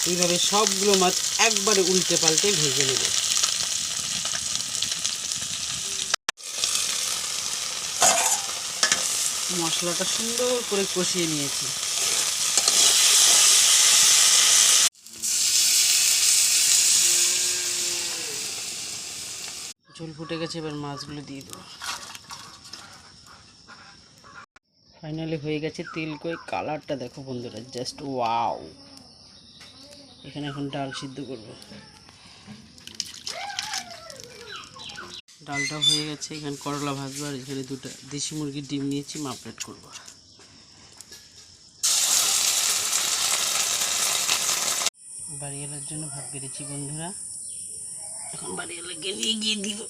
এইভাবে সবগুলো মাছ একবারে উল্টে পাল্টে ভেজে নেব। মশলাটা সুন্দর করে কষিয়ে নিয়েছি। ঝোল ফুটে গেছে, এবার মাছগুলো দিয়ে দেবো। ফাইনালি হয়ে গেছে তেল কই। কালারটা দেখো বন্ধুরা, জাস্ট ওয়াও। এখানে এখন ডাল সিদ্ধ করব। ডালটা হয়ে গেছে, এখানে করলা ভাজবো আর এখানে দুটো দেশি মুরগির ডিম নিয়েছি, মাপলেট করব। বাড়িওয়ালার জন্য ভাত বেড়েছি বন্ধুরা, এখন বাড়িওয়ালাকে নিয়ে গিয়ে দিব।